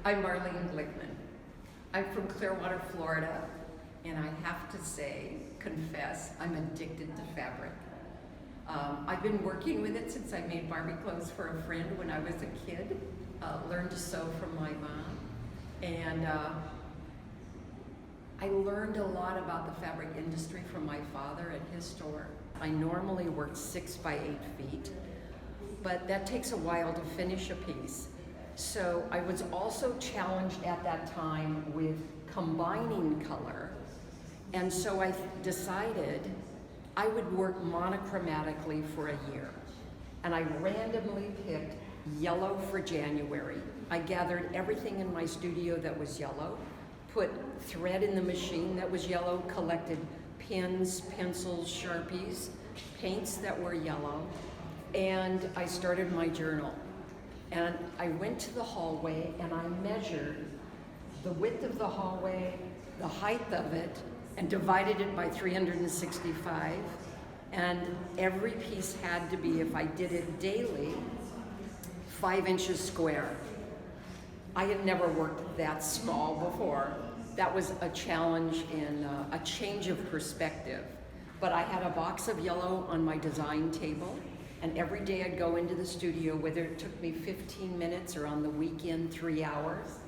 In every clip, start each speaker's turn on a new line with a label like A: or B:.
A: I'm Marlene Glickman. I'm from Clearwater, Florida, and I have to say, confess, I'm addicted to fabric. I've been working with it since I made Barbie clothes for a friend when I was a kid, learned to sew from my mom, and I learned a lot about the fabric industry from my father at his store. I normally work 6 by 8 feet, but that takes a while to finish a piece. So I was also challenged at that time with combining color, and so I decided I would work monochromatically for a year. And I randomly picked yellow for January. I gathered everything in my studio that was yellow, put thread in the machine that was yellow, collected pins, pencils, Sharpies, paints that were yellow, and I started my journal. And I went to the hallway and I measured the width of the hallway, the height of it, and divided it by 365. And every piece had to be, if I did it daily, 5 inches square. I had never worked that small before. That was a challenge and a change of perspective. But I had a box of yellow on my design table, and every day I'd go into the studio, whether it took me 15 minutes or on the weekend 3 hours,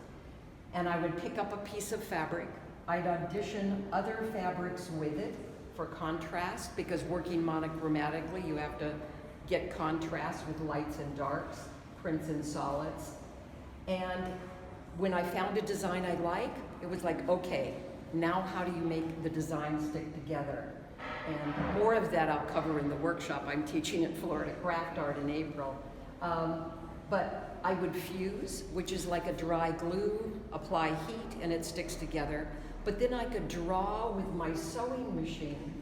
A: and I would pick up a piece of fabric. I'd audition other fabrics with it for contrast, because working monochromatically, you have to get contrast with lights and darks, prints and solids. And when I found a design I like, it was like, okay, now how do you make the design stick together? And more of that I'll cover in the workshop I'm teaching at Florida CraftArt in April. But I would fuse, which is like a dry glue, apply heat, and it sticks together. But then I could draw with my sewing machine,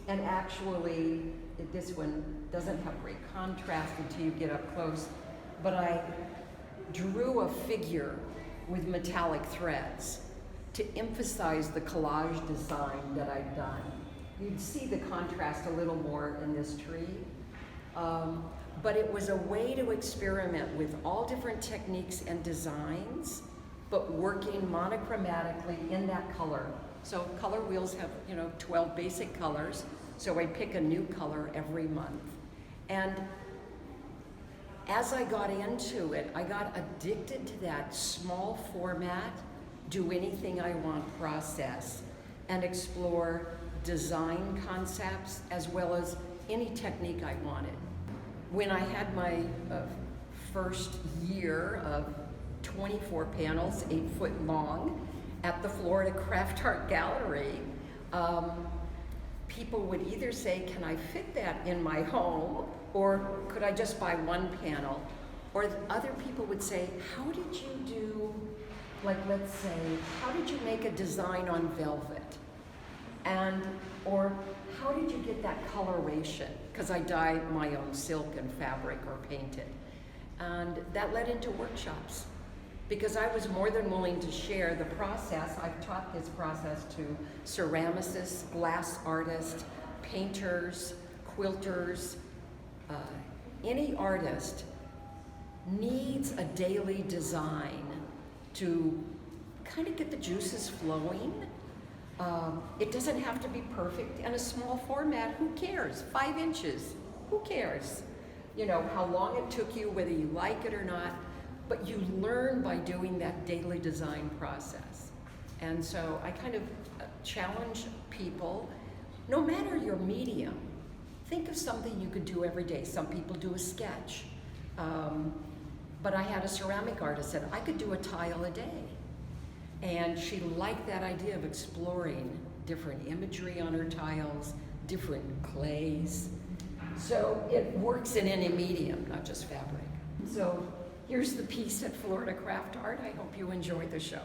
A: and actually, this one doesn't have great contrast until you get up close, but I drew a figure with metallic threads to emphasize the collage design that I'd done. You'd see the contrast a little more in this tree, but it was a way to experiment with all different techniques and designs, but working monochromatically in that color. So color wheels have, 12 basic colors, so I pick a new color every month. And as I got into it, I got addicted to that small format, do anything I want process, and explore design concepts as well as any technique I wanted. When I had my first year of 24 panels, 8 foot long, at the Florida CraftArt Gallery, people would either say, can I fit that in my home, or could I just buy one panel? Or other people would say, how did you do, like let's say, how did you make a design on velvet? Or how did you get that coloration? Because I dye my own silk and fabric or paint it. And that led into workshops, because I was more than willing to share the process. I've taught this process to ceramicists, glass artists, painters, quilters. Any artist needs a daily design to kind of get the juices flowing. It doesn't have to be perfect, and a small format, who cares? 5 inches, who cares? How long it took you, whether you like it or not, but you learn by doing that daily design process. And so I kind of challenge people, no matter your medium, think of something you could do every day. Some people do a sketch, but I had a ceramic artist said I could do a tile a day. And she liked that idea of exploring different imagery on her tiles, different clays. So it works in any medium, not just fabric. So here's the piece at Florida CraftArt. I hope you enjoyed the show.